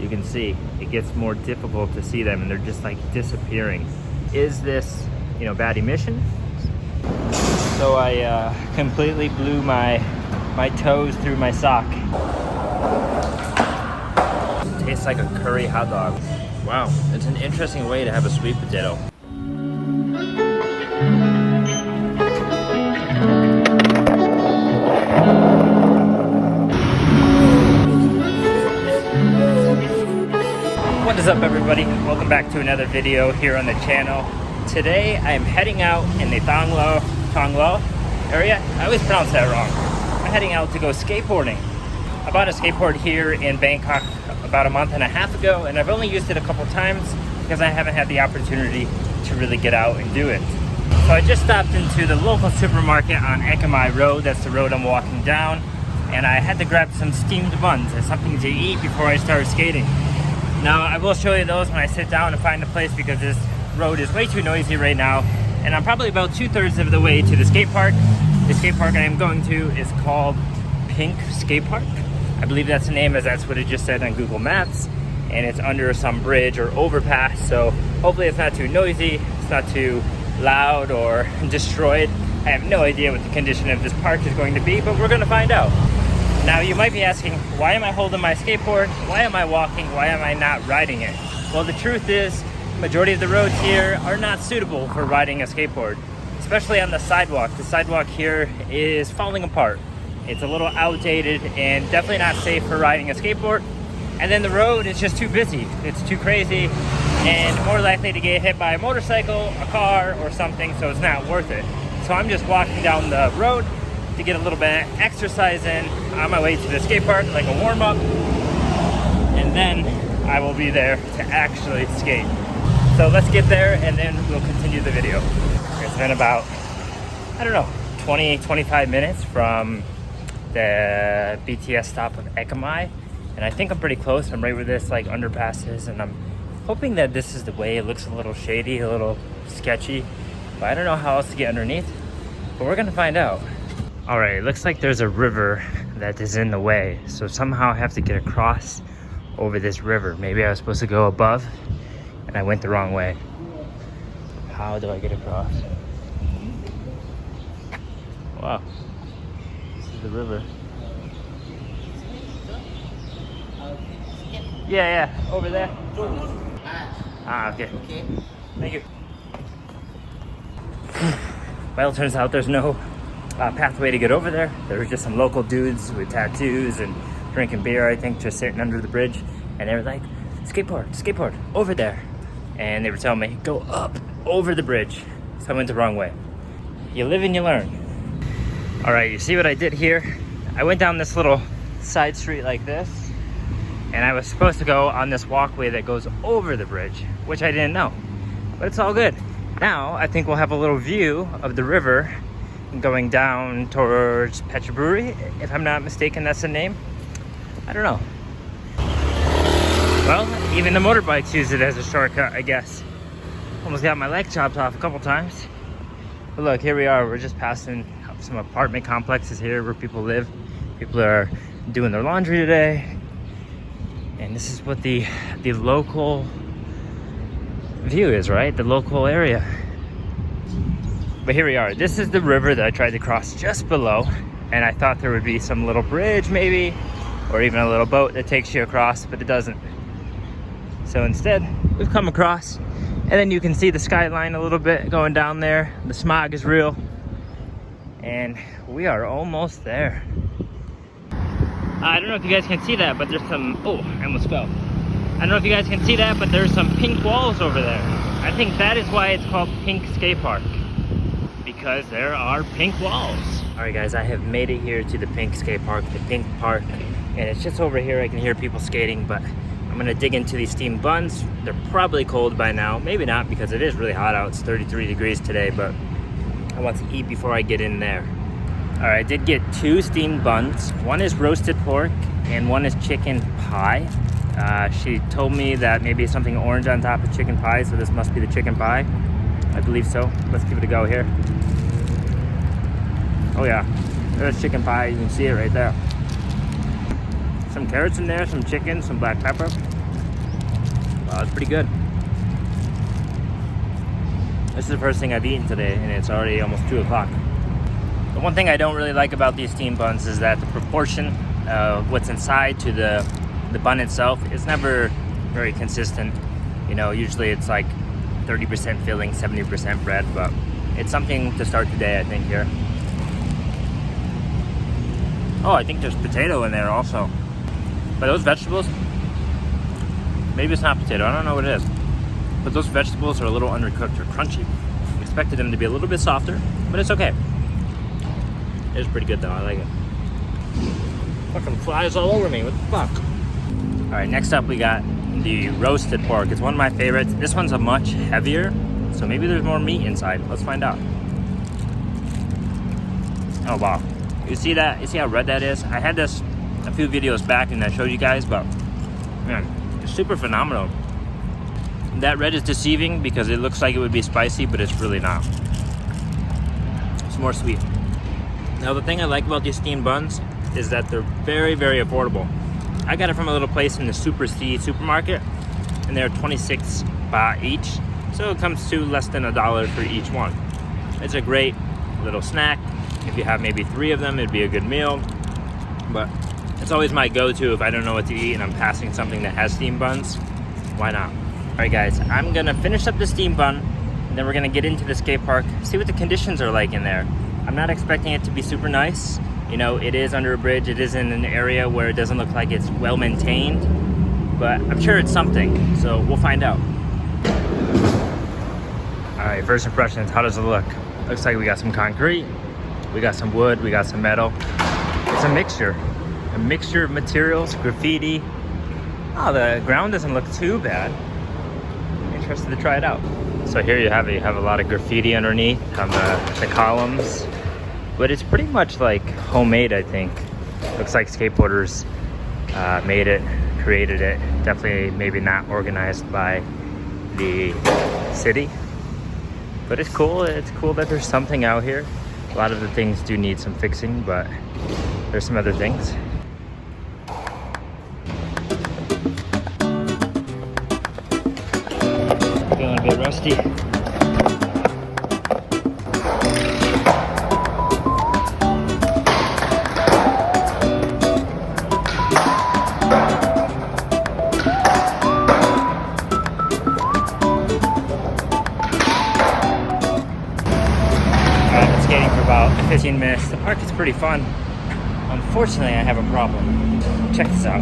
you can see, it gets more difficult to see them and they're just like disappearing. Is this, you know, bad emission? So I completely blew my toes through my sock. Tastes like a curry hot dog. Wow, it's an interesting way to have a sweet potato. What is up, everybody? Welcome back to another video here on the channel. Today I am heading out in the Thonglo area. I always pronounce that wrong. I'm heading out to go skateboarding. I bought a skateboard here in Bangkok about a month and a half ago, and I've only used it a couple times because I haven't had the opportunity to really get out and do it. So I just stopped into the local supermarket on Ekkamai Road. That's the road I'm walking down, and I had to grab some steamed buns as something to eat before I start skating. Now I will show you those when I sit down and find a place, because this road is way too noisy right now, and I'm probably about 2/3 of the way to the skate park. The skate park I am going to is called Pink Skatepark. I believe that's the name, as that's what it just said on Google Maps, and it's under some bridge or overpass, so hopefully it's not too noisy, it's not too loud or destroyed. I have no idea what the condition of this park is going to be, but we're going to find out. Now you might be asking, why am I holding my skateboard? Why am I walking? Why am I not riding it? Well, the truth is, majority of the roads here are not suitable for riding a skateboard, especially on the sidewalk. The sidewalk here is falling apart. It's a little outdated and definitely not safe for riding a skateboard. And then the road is just too busy. It's too crazy and more likely to get hit by a motorcycle, a car, or something, so it's not worth it. So I'm just walking down the road to get a little bit of exercise in on my way to the skate park, like a warm-up, and then I will be there to actually skate. So let's get there and then we'll continue the video. It's been about, I don't know, 20-25 minutes from the BTS stop of Ekkamai, and I think I'm pretty close. I'm right where this like underpass is, and I'm hoping that this is the way. It looks a little shady, a little sketchy, but I don't know how else to get underneath, but we're gonna find out. All right, it looks like there's a river that is in the way, so somehow I have to get across over this river. Maybe I was supposed to go above and I went the wrong way. How do I get across? Wow, this is the river. Yeah, over there. Ah, okay. Thank you. Well, it turns out there's no pathway to get over there. There were just some local dudes with tattoos and drinking beer, I think, just sitting under the bridge, and they were like, skateboard, over there. And they were telling me, go up over the bridge. So I went the wrong way. You live and you learn. All right, you see what I did here? I went down this little side street like this, and I was supposed to go on this walkway that goes over the bridge, which I didn't know, but it's all good. Now, I think we'll have a little view of the river going down towards Petraburi, if I'm not mistaken, that's the name. I don't know. Well, even the motorbikes use it as a shortcut, I guess. Almost got my leg chopped off a couple times. But look, here we are. We're just passing some apartment complexes here where people live. People are doing their laundry today. And this is what the local view is, right? The local area. But here we are. This is the river that I tried to cross just below, and I thought there would be some little bridge maybe, or even a little boat that takes you across, but it doesn't. So instead, we've come across, and then you can see the skyline a little bit going down there. The smog is real, and we are almost there. I don't know if you guys can see that, but there's some, oh, I almost fell. I don't know if you guys can see that, but there's some pink walls over there. I think that is why it's called Pink Skatepark, because there are pink walls. All right, guys, I have made it here to the Pink Skatepark, the Pink Park, and it's just over here. I can hear people skating, but I'm gonna dig into these steamed buns. They're probably cold by now, maybe not, because it is really hot out. It's 33 degrees today, but I want to eat before I get in there. All right, I did get 2 steamed buns. One is roasted pork and one is chicken pie. She told me that maybe something orange on top of chicken pie, so this must be the chicken pie. I believe so. Let's give it a go here. Oh yeah, there's chicken pie. You can see it right there. Some carrots in there, some chicken, some black pepper. Wow, it's pretty good. This is the first thing I've eaten today, and it's already almost 2 o'clock. The one thing I don't really like about these steamed buns is that the proportion of what's inside to the bun itself is never very consistent. You know, usually it's like 30% filling, 70% bread, but it's something to start the day, I think, here. Oh, I think there's potato in there also. But those vegetables, maybe it's not potato, I don't know what it is. But those vegetables are a little undercooked or crunchy. I expected them to be a little bit softer, but it's okay. It's pretty good though, I like it. Fucking flies all over me, what the fuck? All right, next up we got the roasted pork. It's one of my favorites. This one's a much heavier, so maybe there's more meat inside. Let's find out. Oh wow, you see that? You see how red that is? I had this a few videos back and I showed you guys, but man, it's super phenomenal. That red is deceiving because it looks like it would be spicy, but it's really not. It's more sweet. Now the thing I like about these steamed buns is that they're very, very affordable. I got it from a little place in the Super C supermarket, and they're 26 baht each, so it comes to less than $1 for each one. It's a great little snack. If you have maybe 3 of them, it'd be a good meal, but it's always my go-to if I don't know what to eat and I'm passing something that has steamed buns. Why not? All right guys, I'm gonna finish up the steamed bun, and then we're gonna get into the skate park, see what the conditions are like in there. I'm not expecting it to be super nice. You know, it is under a bridge, it is in an area where it doesn't look like it's well maintained, but I'm sure it's something, so we'll find out. All right, first impressions, how does it look? Looks like we got some concrete, we got some wood, we got some metal. It's a mixture of materials, graffiti. Oh, the ground doesn't look too bad. Interested to try it out. So here you have it, you have a lot of graffiti underneath on the columns. But it's pretty much like homemade, I think. Looks like skateboarders made it, created it. Definitely maybe not organized by the city. But it's cool. It's cool that there's something out here. A lot of the things do need some fixing, but there's some other things. Feeling a bit rusty. I've been skating for about 15 minutes. The park is pretty fun. Unfortunately, I have a problem. Check this out.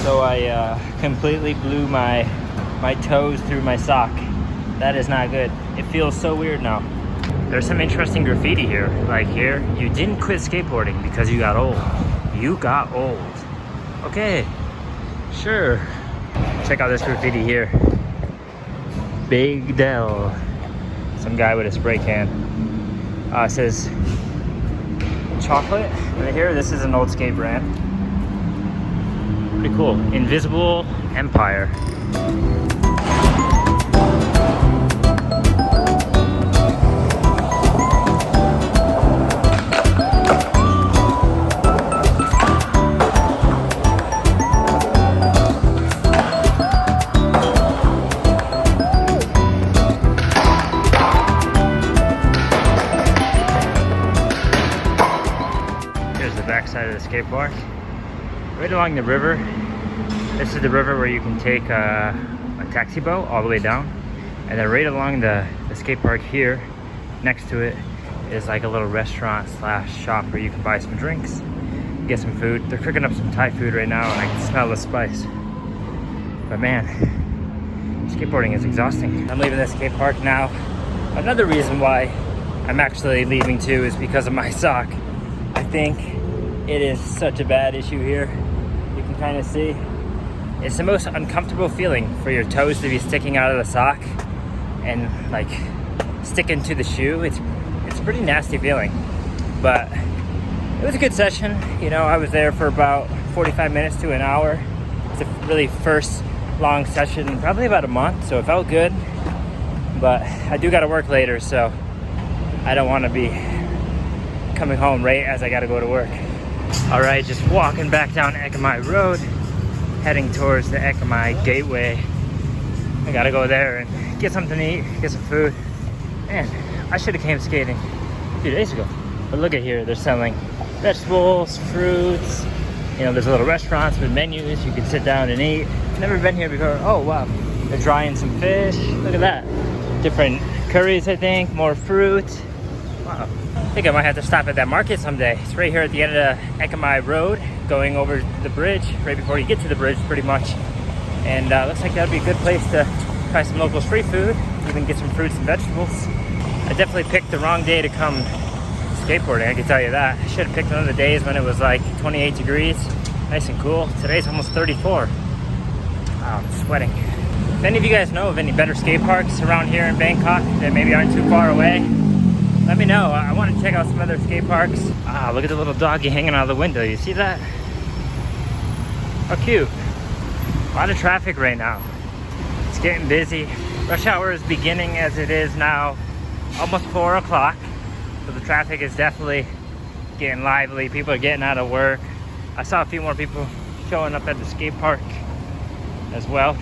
So I completely blew my toes through my sock. That is not good. It feels so weird now. There's some interesting graffiti here. Like here, you didn't quit skateboarding because you got old. You got old. Okay, sure. Check out this graffiti here. Big Dell. Some guy with a spray can. It says chocolate right here. This is an old skate brand. Pretty cool. Invisible Empire. Side of the skate park, right along the river. This is the river where you can take a taxi boat all the way down, and then right along the skate park here, next to it, is like a little restaurant slash shop where you can buy some drinks, get some food. They're cooking up some Thai food right now, and I can smell the spice. But man, skateboarding is exhausting. I'm leaving the skate park now. Another reason why I'm actually leaving too is because of my sock. I think it is such a bad issue here. You can kind of see. It's the most uncomfortable feeling for your toes to be sticking out of the sock and like sticking to the shoe. It's a pretty nasty feeling, but it was a good session. You know, I was there for about 45 minutes to an hour. It's a really first long session in probably about a month, so it felt good. But I do got to work later, so I don't want to be coming home right as I got to go to work. All right, just walking back down Ekkamai Road, heading towards the Ekkamai Gateway. I gotta go there and get something to eat, get some food. Man, I should have came skating a few days ago. But look at here, they're selling vegetables, fruits. You know, there's little restaurants with menus. You can sit down and eat. Never been here before. Oh, wow. They're drying some fish. Look at that. Different curries, I think. More fruit. Wow. I think I might have to stop at that market someday. It's right here at the end of the Ekkamai Road, going over the bridge, right before you get to the bridge, pretty much. And looks like that'd be a good place to try some local street food, even get some fruits and vegetables. I definitely picked the wrong day to come skateboarding, I can tell you that. I should have picked one of the days when it was like 28 degrees, nice and cool. Today's almost 34. Wow, I'm sweating. If any of you guys know of any better skate parks around here in Bangkok that maybe aren't too far away, let me know. I want to check out some other skate parks. Ah, look at the little doggy hanging out of the window. You see that? How cute. A lot of traffic right now. It's getting busy. Rush hour is beginning as it is now, almost 4 o'clock. So the traffic is definitely getting lively. People are getting out of work. I saw a few more people showing up at the skate park as well.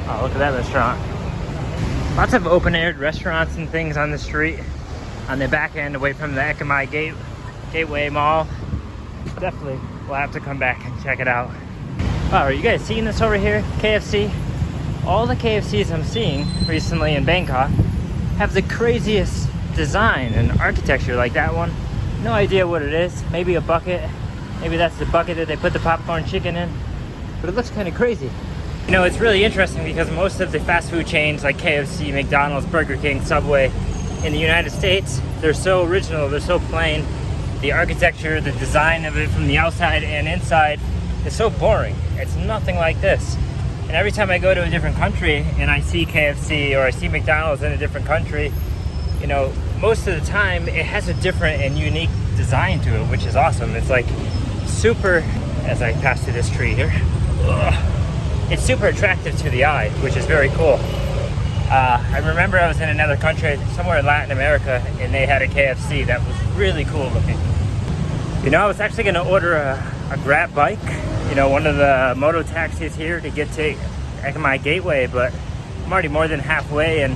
Oh, look at that restaurant. Lots of open-air restaurants and things on the street, on the back end, away from the Ekkamai Gateway Mall. Definitely, we'll have to come back and check it out. Wow, are you guys seeing this over here? KFC? All the KFCs I'm seeing recently in Bangkok have the craziest design and architecture, like that one. No idea what it is. Maybe a bucket. Maybe that's the bucket that they put the popcorn chicken in. But it looks kind of crazy. You know, it's really interesting because most of the fast food chains like KFC, McDonald's, Burger King, Subway in the United States, they're so original, they're so plain. The architecture, the design of it from the outside and inside is so boring. It's nothing like this. And every time I go to a different country and I see KFC or I see McDonald's in a different country, you know, most of the time it has a different and unique design to it, which is awesome. It's like super, as I pass through this tree here, it's super attractive to the eye, which is very cool. I remember I was in another country, somewhere in Latin America, and they had a KFC that was really cool looking. You know, I was actually gonna order a Grab bike, you know, one of the moto taxis here to get to Ekkamai Gateway, but I'm already more than halfway and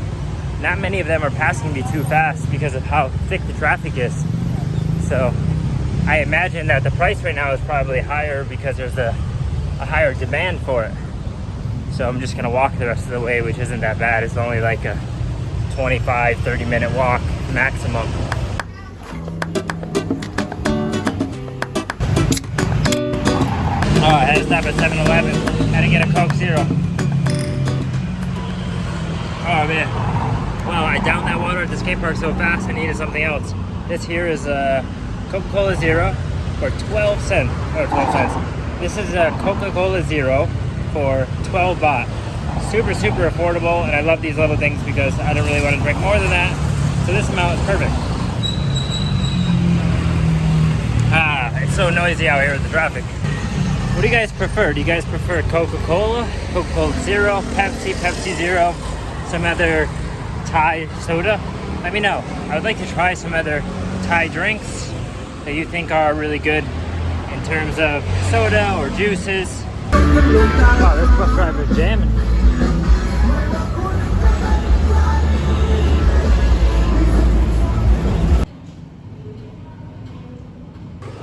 not many of them are passing me too fast because of how thick the traffic is. So I imagine that the price right now is probably higher because there's a higher demand for it. So I'm just gonna walk the rest of the way, which isn't that bad. It's only like a 25-30 minute walk maximum. Oh, I had to stop at 7-Eleven. Had to get a Coke Zero. Oh man. Wow, I downed that water at the skate park so fast I needed something else. This here is a Coca-Cola Zero for 12 cents. Or 12 cents. This is a Coca-Cola Zero for 12 baht. Super, super affordable, and I love these little things because I don't really want to drink more than that. So this amount is perfect. Ah, it's so noisy out here with the traffic. What do you guys prefer? Do you guys prefer Coca-Cola, Coca-Cola Zero, Pepsi, Pepsi Zero, some other Thai soda? Let me know. I would like to try some other Thai drinks that you think are really good in terms of soda or juices. Wow, this bus driver's jamming.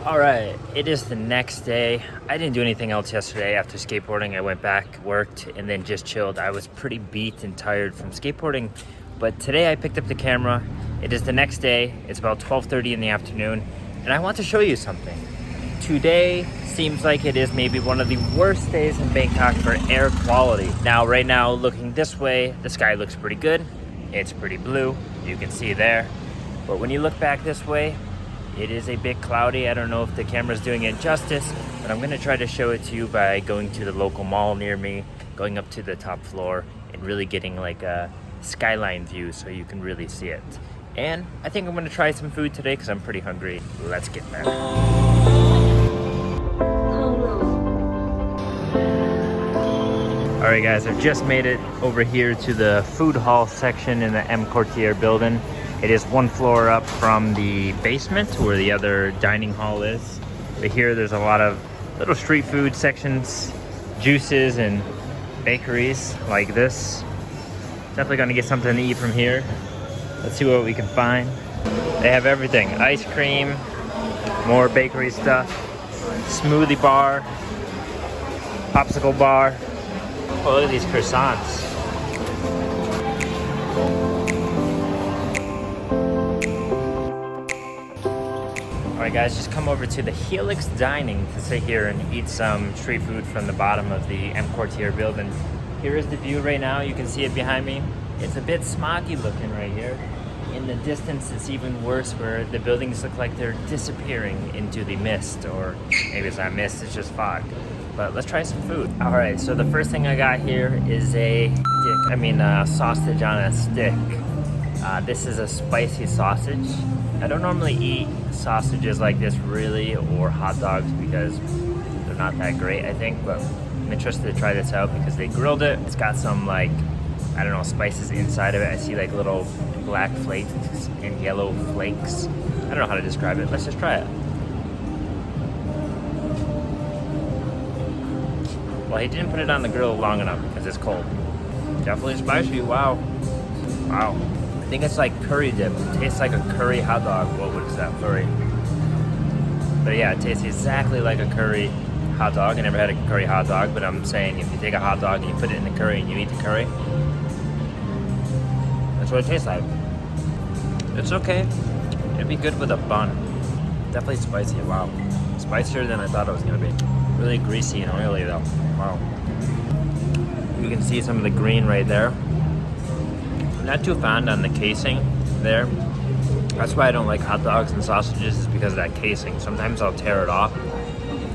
Alright, it is the next day. I didn't do anything else yesterday after skateboarding. I went back, worked, and then just chilled. I was pretty beat and tired from skateboarding, but today I picked up the camera. It is the next day. It's about 12:30 in the afternoon, and I want to show you something. Today seems like it is maybe one of the worst days in Bangkok for air quality. Now, right now, looking this way, the sky looks pretty good. It's pretty blue, you can see there. But when you look back this way, it is a bit cloudy. I don't know if the camera's doing it justice, but I'm gonna try to show it to you by going to the local mall near me, going up to the top floor, and really getting like a skyline view so you can really see it. And I think I'm gonna try some food today because I'm pretty hungry. Let's get there. Alright guys, I've just made it over here to the food hall section in the EmQuartier building. It is one floor up from the basement where the other dining hall is. But here there's a lot of little street food sections, juices and bakeries like this. Definitely gonna get something to eat from here. Let's see what we can find. They have everything. Ice cream, more bakery stuff, smoothie bar, popsicle bar. Oh, look at these croissants. Alright guys, just come over to the Helix Dining to sit here and eat some street food from the bottom of the EmQuartier building. Here is the view right now. You can see it behind me. It's a bit smoggy looking right here. In the distance, it's even worse where the buildings look like they're disappearing into the mist, or maybe it's not mist, it's just fog. But let's try some food. All right, so the first thing I got here is a sausage on a stick. This is a spicy sausage. I don't normally eat sausages like this really, or hot dogs, because they're not that great, I think, but I'm interested to try this out because they grilled it. It's got some like, I don't know, spices inside of it. I see like little black flakes and yellow flakes. I don't know how to describe it. Let's just try it. Well, he didn't put it on the grill long enough because it's cold. Definitely spicy, wow. Wow. I think it's like curry dip. It tastes like a curry hot dog. What is that, curry? But yeah, it tastes exactly like a curry hot dog. I never had a curry hot dog, but I'm saying if you take a hot dog and you put it in the curry and you eat the curry, that's what it tastes like. It's okay. It'd be good with a bun. Definitely spicy, wow. Spicier than I thought it was gonna be. Really greasy and oily though, wow. You can see some of the green right there. I'm not too fond on the casing there. That's why I don't like hot dogs and sausages, is because of that casing. Sometimes I'll tear it off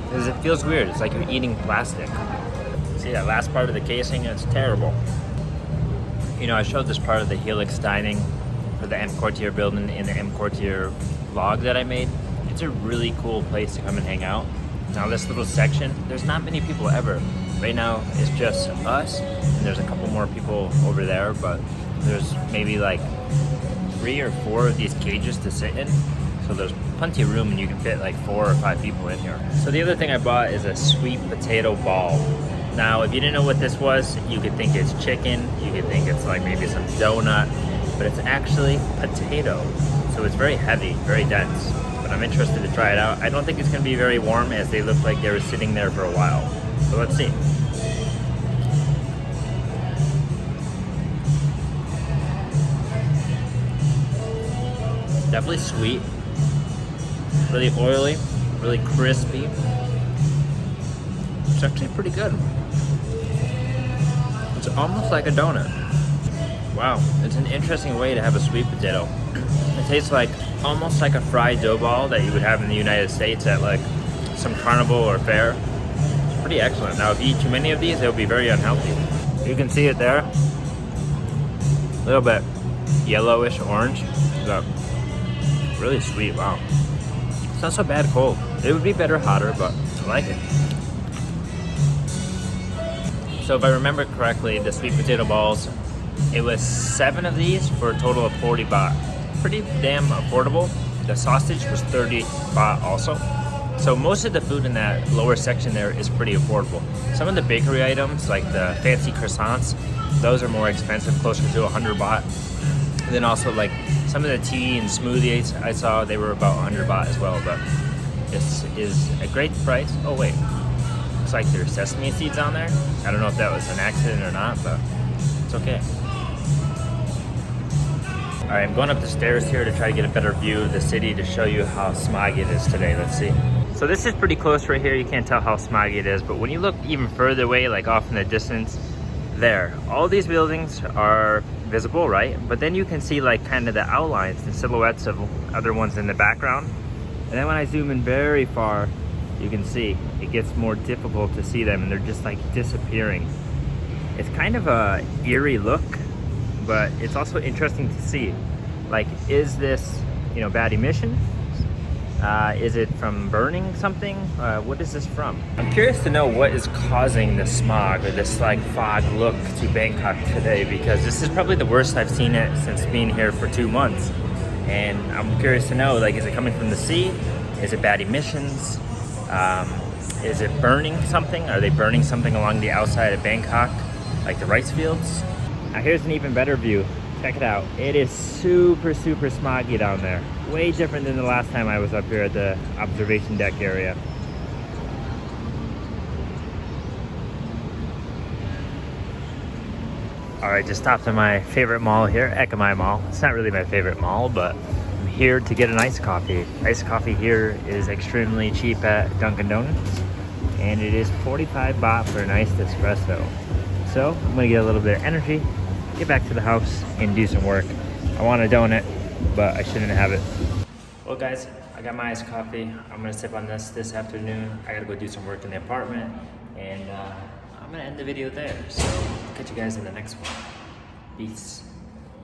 because it feels weird. It's like you're eating plastic. See that last part of the casing? It's terrible. You know, I showed this part of the Helix Dining for the EmQuartier building in the EmQuartier vlog that I made. It's a really cool place to come and hang out. Now this little section, there's not many people ever. Right now it's just us, and there's a couple more people over there, but there's maybe like 3 or 4 of these cages to sit in. So there's plenty of room and you can fit like 4 or 5 people in here. So the other thing I bought is a sweet potato ball. Now, if you didn't know what this was, you could think it's chicken, you could think it's like maybe some donut, but it's actually potato. So it's very heavy, very dense, but I'm interested to try it out. I don't think it's gonna be very warm, as they look like they were sitting there for a while. So let's see. Definitely sweet, really oily, really crispy. It's actually pretty good. It's almost like a donut. Wow, it's an interesting way to have a sweet potato. It tastes like almost like a fried dough ball that you would have in the United States at like some carnival or fair. It's pretty excellent. Now, if you eat too many of these, they'll be very unhealthy. You can see it there. A little bit yellowish orange, but really sweet. Wow. It's not so bad cold. It would be better hotter, but I like it. So if I remember correctly, the sweet potato balls, it was 7 of these for a total of 40 baht. Pretty damn affordable. The sausage was 30 baht also. So most of the food in that lower section there is pretty affordable. Some of the bakery items, like the fancy croissants, those are more expensive, closer to 100 baht. And then also like some of the tea and smoothies I saw, they were about 100 baht as well, but this is a great price. Oh wait, looks like there's sesame seeds on there. I don't know if that was an accident or not, but it's okay. All right, I'm going up the stairs here to try to get a better view of the city to show you how smoggy it is today. Let's see. So this is pretty close right here. You can't tell how smoggy it is, but when you look even further away, like off in the distance, there, all these buildings are visible, right? But then you can see like kind of the outlines, the silhouettes of other ones in the background. And then when I zoom in very far, you can see it gets more difficult to see them, and they're just like disappearing. It's kind of a eerie look, but it's also interesting to see, like, is this, you know, bad emissions? Is it from burning something? What is this from? I'm curious to know what is causing the smog, or this like fog look to Bangkok today, because this is probably the worst I've seen it since being here for 2 months. And I'm curious to know, like, is it coming from the sea? Is it bad emissions? Is it burning something? Are they burning something along the outside of Bangkok? like the rice fields. Now here's an even better view. Check it out. It is super smoggy down there. Way different than the last time I was up here at the observation deck area. All right, just stopped at my favorite mall here, Ekkamai Mall. It's not really my favorite mall, but I'm here to get an iced coffee. Iced coffee here is extremely cheap at Dunkin' Donuts, and it is 45 baht for an iced espresso. So I'm gonna get a little bit of energy, get back to the house, and do some work. I want a donut, but I shouldn't have it. Well guys, I got my iced coffee. I'm gonna sip on this afternoon. I gotta go do some work in the apartment, and I'm gonna end the video there. So catch you guys in the next one. Peace.